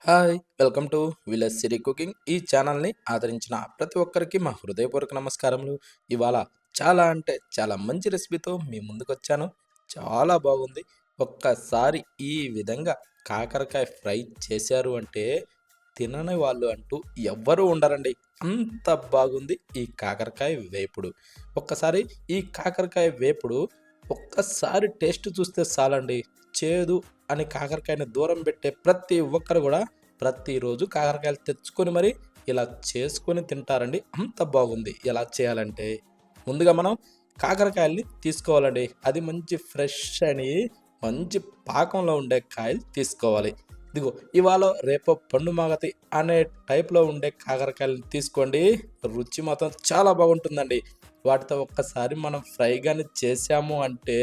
Hi! Welcome to village city cooking. ఈ ఛానల్‌ని ఆదరించిన ప్రతి ఒక్కరికి మా హృదయపూర్వక నమస్కారములు. ఇవాళ చాలా అంటే చాలా మంచి రెసిపీతో మీ ముందుకొచ్చాను. చాలా బాగుంది. ఒక్కసారి ఈ విధంగా కాకరకాయ ఫ్రై చేశారు అంటే తినని వాళ్ళు అంటూ ఎవ్వరూ ఉండరండి. అంత బాగుంది ఈ కాకరకాయ వేపుడు. ఒక్కసారి ఈ కాకరకాయ వేపుడు ఒక్కసారి టేస్ట్ చూస్తే చాలండి. చేదు అని కాకరకాయని దూరం పెట్టే ప్రతి ఒక్కరు కూడా ప్రతిరోజు కాకరకాయలు తెచ్చుకొని మరి ఇలా చేసుకొని తింటారండి. అంత బాగుంది. ఎలా చేయాలంటే ముందుగా మనం కాకరకాయల్ని తీసుకోవాలండి. అది మంచి ఫ్రెష్ అని మంచి పాకంలో ఉండే కాయలు తీసుకోవాలి. ఇదిగో ఇవాళ రేపో పండు మాగతి అనే టైప్‌లో ఉండే కాకరకాయలని తీసుకోండి. రుచి మాత్రం చాలా బాగుంటుందండి. వాటితో ఒక్కసారి మనం ఫ్రై గాని చేశాము అంటే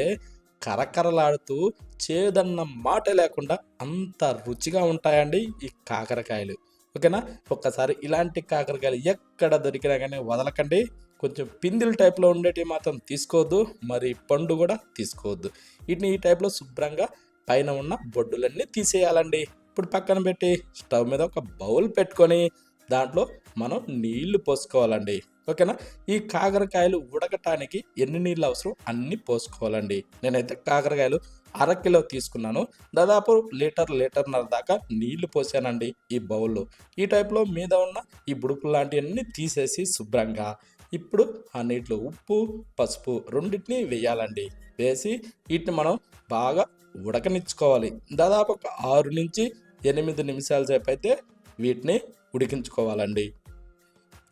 కరకరలాడుతూ చేదన్న మాట లేకుండా అంత రుచిగా ఉంటాయండి ఈ కాకరకాయలు. ఓకేనా? ఒక్కసారి ఇలాంటి కాకరకాయలు ఎక్కడ దొరికినా గానీ వదలకండి. కొంచెం పిందిల్ టైప్‌లో ఉండేటివి మాత్రం తీసుకోవద్దు. మరి పండు గూడా తీసుకోవద్దు. వీటిని ఈ టైప్‌లో శుభ్రంగా పైన ఉన్న బొడ్డులన్నీ తీసేయాలండి. ఇప్పుడు పక్కన పెట్టి స్టవ్ మీద ఒక బౌల్ పెట్టుకొని దాంట్లో మనం నీళ్లు పోసుకోవాలండి. ఓకేనా? ఈ కాకరకాయలు ఉడకటానికి ఎన్ని నీళ్ళు అవసరం అన్నీ పోసుకోవాలండి. నేనైతే కాకరకాయలు అరకిలో తీసుకున్నాను. దాదాపు లీటర్‌న్నర దాకా నీళ్లు పోసానండి ఈ బౌల్‌లో. ఈ టైప్‌లో మీద ఉన్న ఈ బుడుపులు లాంటియన్నీ తీసేసి శుభ్రంగా ఇప్పుడు ఆ నీటిలో ఉప్పు, పసుపు రెండిటిని వేయాలండి. వేసి వీటిని మనం బాగా ఉడకనిచ్చుకోవాలి. దాదాపు ఒక 6-8 నిమిషాల సేపయితే వీటిని ఉడికించుకోవాలండి.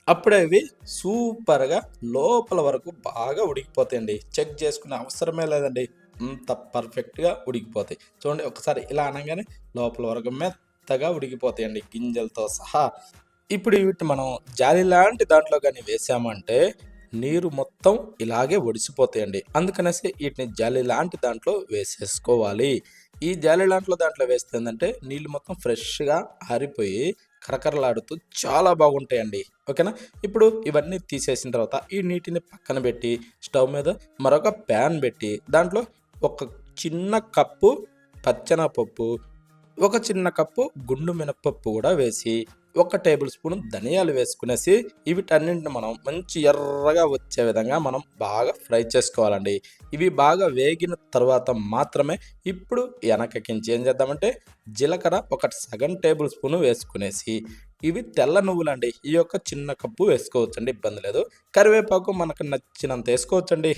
అప్పుడే ఇవి సూపర్‌గా లోపల వరకు బాగా ఉడికిపోతాయండి. చెక్ చేసుకునే అవసరమే లేదండి. అంత పర్ఫెక్ట్‌గా ఉడికిపోతాయి. చూడండి ఒకసారి ఇలా అనంగానే లోపల వరకు మెత్తగా ఉడికిపోతాయండి గింజలతో సహా. ఇప్పుడు వీటిని మనం జాలి లాంటి దాంట్లో గాని వేసామంటే నీరు మొత్తం ఇలాగే ఒడిసిపోతాయండి. అందుకనేసి వీటిని జాలి లాంటి దాంట్లో వేసేసుకోవాలి. ఈ జాలి దాంట్లో వేస్తే ఏందంటే నీళ్ళు మొత్తం ఫ్రెష్‌గా ఆరిపోయి కరకరలాడుతూ చాలా బాగుంటాయండి. ఓకేనా? ఇప్పుడు ఇవన్నీ తీసేసిన తర్వాత ఈ నీటిని పక్కన పెట్టి స్టవ్ మీద మరొక ప్యాన్ పెట్టి దాంట్లో ఒక చిన్న కప్పు పచ్చెనపప్పు, ఒక చిన్న కప్పు గుండు మినపప్పు కూడా వేసి, ఒక టేబుల్ స్పూన్ ధనియాలు వేసుకునేసి వీటన్నింటిని మనం మంచి ఎర్రగా వచ్చే విధంగా మనం బాగా ఫ్రై చేసుకోవాలండి. ఇవి బాగా వేగిన తర్వాత మాత్రమే ఇప్పుడు వెనకకించి ఏం చేద్దామంటే జీలకర్ర ఒక సగం టేబుల్ స్పూన్ వేసుకునేసి, ఇవి తెల్ల నువ్వులండి. ఈ యొక్క చిన్న కప్పు వేసుకోవచ్చండి, ఇబ్బంది లేదు. కరివేపాకు మనకు నచ్చినంత వేసుకోవచ్చండి.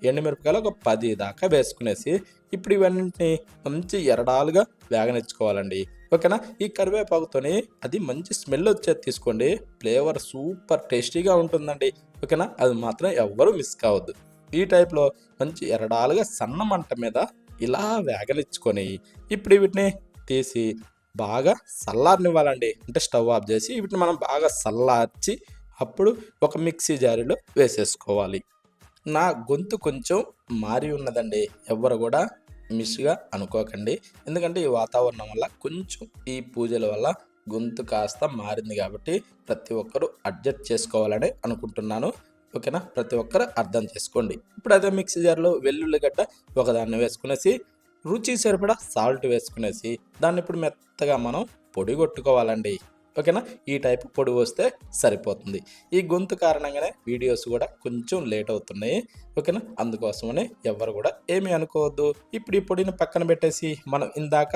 ఎండుమిరపకాయలు ఒక 10 దాకా వేసుకునేసి ఇప్పుడు ఇవన్నింటిని మంచి ఎరడాలుగా వేగనిచ్చుకోవాలండి. ఓకేనా? ఈ కరివేపాకుతోని అది మంచి స్మెల్ వచ్చేది తీసుకోండి. ఫ్లేవర్ సూపర్ టేస్టీగా ఉంటుందండి. ఓకేనా? అది మాత్రం ఎవ్వరూ మిస్ కావద్దు. ఈ టైప్‌లో మంచి ఎరడాలుగా సన్న మంట మీద ఇలా వేగనిచ్చుకొని ఇప్పుడు వీటిని తీసి బాగా చల్లారనివ్వాలండి. అంటే స్టవ్ ఆఫ్ చేసి వీటిని మనం బాగా చల్లార్చి అప్పుడు ఒక మిక్సీ జారీలో వేసేసుకోవాలి. నా గొంతు కొంచెం మారి ఉన్నదండి. ఎవ్వరు గూడా మిస్‌గా అనుకోకండి. ఎందుకంటే ఈ వాతావరణం వల్ల కొంచెం ఈ పూజల వల్ల గొంతు కాస్త మారింది గాబట్టి ప్రతి ఒక్కరు అడ్జస్ట్ చేసుకోవాలని అనుకుంటున్నాను. ఓకేనా? ప్రతి ఒక్కరు అర్థం చేసుకోండి. ఇప్పుడు అదే మిక్సీ జార్‌లో వెల్లుల్లిగడ్డ ఒకదాన్ని వేసుకునేసి, రుచికి సరిపడా సాల్ట్ వేసుకునేసి, దాన్ని ఇప్పుడు మెత్తగా మనం పొడి గొట్టుకోవాలండి. ఓకేనా? ఈ టైపు పొడి వస్తే సరిపోతుంది. ఈ గొంతు కారణంగానే వీడియోస్ కూడా కొంచెం లేట్ అవుతున్నాయి. ఓకేనా? అందుకోసమని ఎవ్వరు కూడా ఏమీ అనుకోవద్దు. ఇప్పుడు ఈ పొడిని పక్కన పెట్టేసి మనం ఇందాక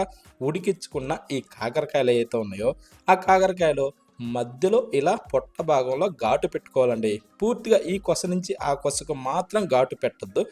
ఉడికించుకున్న ఈ కాకరకాయలు ఏవైతే ఉన్నాయో ఆ కాకరకాయలో మధ్యలో ఇలా పొట్ట భాగంలో ఘాటు పెట్టుకోవాలండి. పూర్తిగా ఈ కొస నుంచి ఆ కొసకు మాత్రం ఘాటు పెట్టొద్దు.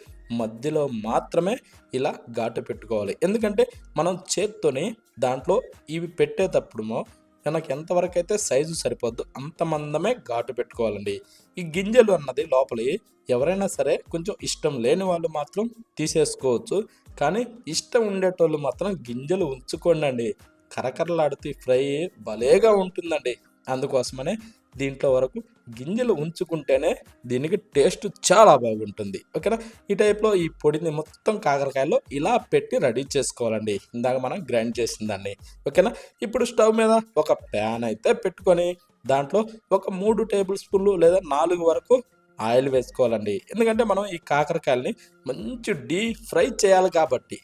మధ్యలో మాత్రమే ఇలా ఘాటు పెట్టుకోవాలి. ఎందుకంటే మనం చేత్తోని దాంట్లో ఇవి పెట్టేటప్పుడుమో మనకి ఎంతవరకైతే సైజు సరిపోద్దో అంత మందమే ఘాటు పెట్టుకోవాలండి. ఈ గింజలు అన్నది లోపలి ఎవరైనా సరే కొంచెం ఇష్టం లేని వాళ్ళు మాత్రం తీసేసుకోవచ్చు. కానీ ఇష్టం ఉండేటోళ్ళు మాత్రం గింజలు ఉంచుకోండండి. కరకరలాడుతూ ఈ ఫ్రై భలేగా ఉంటుందండి. అందుకోసమనే దీంట్లో వరకు గింజలు ఉంచుకుంటేనే దీనికి టేస్ట్ చాలా బాగుంటుంది. ఓకేనా? ఈ టైప్‌లో ఈ పొడిని మొత్తం కాకరకాయలో ఇలా పెట్టి రెడీ చేసుకోవాలండి. ఇందాక మనం గ్రైండ్ చేసిన దాన్ని. ఓకేనా? ఇప్పుడు స్టవ్ మీద ఒక ప్యాన్ అయితే పెట్టుకొని దాంట్లో ఒక 3 టేబుల్ స్పూన్లు లేదా 4 వరకు ఆయిల్ వేసుకోవాలండి. ఎందుకంటే మనం ఈ కాకరకాయలని మంచి డీప్ ఫ్రై చేయాలి కాబట్టి.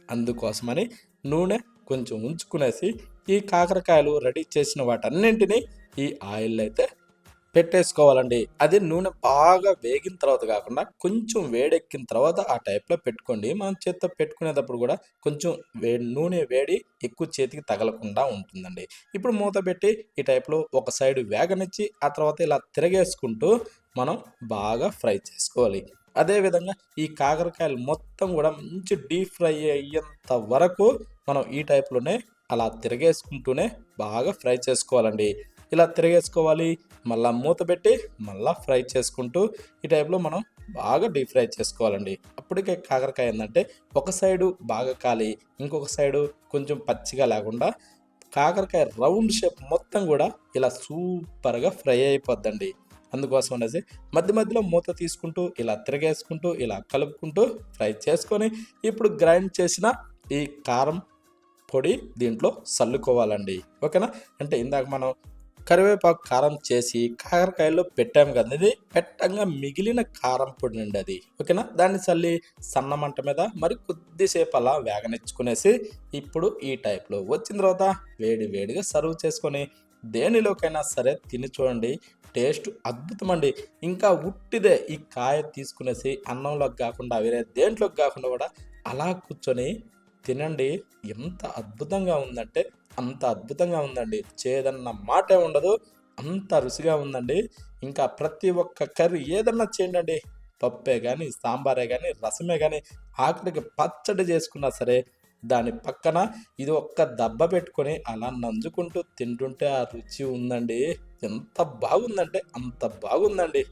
అందుకోసమని నూనె కొంచెం ఉంచుకునేసి ఈ కాకరకాయలు రెడీ చేసిన వాటన్నింటినీ ఈ ఆయిల్ అయితే పెట్టేసుకోవాలండి. అది నూనె బాగా వేగిన తర్వాత కాకుండా కొంచెం వేడెక్కిన తర్వాత ఆ టైప్‌లో పెట్టుకోండి. మనం చేత్తో పెట్టుకునేటప్పుడు కూడా కొంచెం నూనె వేడి ఎక్కువ చేతికి తగలకుండా ఉంటుందండి. ఇప్పుడు మూత పెట్టి ఈ టైప్‌లో ఒక సైడ్ వేగనిచ్చి ఆ తర్వాత ఇలా తిరగేసుకుంటూ మనం బాగా ఫ్రై చేసుకోవాలి. అదే విధంగా ఈ కాకరకాయలు మొత్తం కూడా మంచి డీప్ ఫ్రై అయ్యేంత వరకు మనం ఈ టైప్‌లోనే అలా తిరగేసుకుంటూనే బాగా ఫ్రై చేసుకోవాలండి. ఇలా తిరగేసుకోవాలి. మళ్ళా మూత పెట్టి మళ్ళా ఫ్రై చేసుకుంటూ ఈ టైప్‌లో మనం బాగా డీప్ ఫ్రై చేసుకోవాలండి. అప్పటికే కాకరకాయ ఏందంటే ఒక సైడు బాగా కాలి, ఇంకొక సైడు కొంచెం పచ్చిగా లేకుండా కాకరకాయ రౌండ్ షేప్ మొత్తం గూడా ఇలా సూపర్‌గా ఫ్రై అయిపోద్దండి. అందుకోసం అనేసి మధ్య మధ్యలో మూత తీసుకుంటూ, ఇలా తిరగేసుకుంటూ, ఇలా కలుపుకుంటూ ఫ్రై చేసుకొని ఇప్పుడు గ్రైండ్ చేసిన ఈ కారం పొడి దీంట్లో సల్లుకోవాలండి. ఓకేనా? అంటే ఇందాక మనం కరివేపాకు కారం చేసి కాకరకాయల్లో పెట్టాము కదండీ! పెట్టంగా మిగిలిన కారం పొడండి అది. ఓకేనా? దాన్ని చల్లి సన్న మంట మీద మరి కొద్దిసేపు అలా వేగనిచ్చుకునేసి ఇప్పుడు ఈ టైప్‌లో వచ్చిన తర్వాత వేడి వేడిగా సర్వ్ చేసుకొని దేనిలోకైనా సరే తిని చూడండి. టేస్ట్ అద్భుతమండి. ఇంకా ఉట్టిదే ఈ కాయ తీసుకునేసి అన్నంలోకి గాకుండా వేరే దేంట్లోకి గాకుండా గూడా అలా కూర్చొని తినండి. ఎంత అద్భుతంగా ఉందంటే అంత అద్భుతంగా ఉందండి. చేదన్న మాటే ఉండదు. అంత రుచిగా ఉందండి. ఇంకా ప్రతి ఒక్క కర్రీ ఏదన్నా చేయండండి. పప్పే గాని, సాంబారే గాని, రసమే గాని, ఆఖరికి పచ్చడి చేసుకున్నా సరే, దాని పక్కన ఇది ఒక్క దబ్బ పెట్టుకొని అలా నంజుకుంటూ తింటుంటే ఆ రుచి ఉందండి. ఎంత బాగుందంటే అంత బాగుందండి.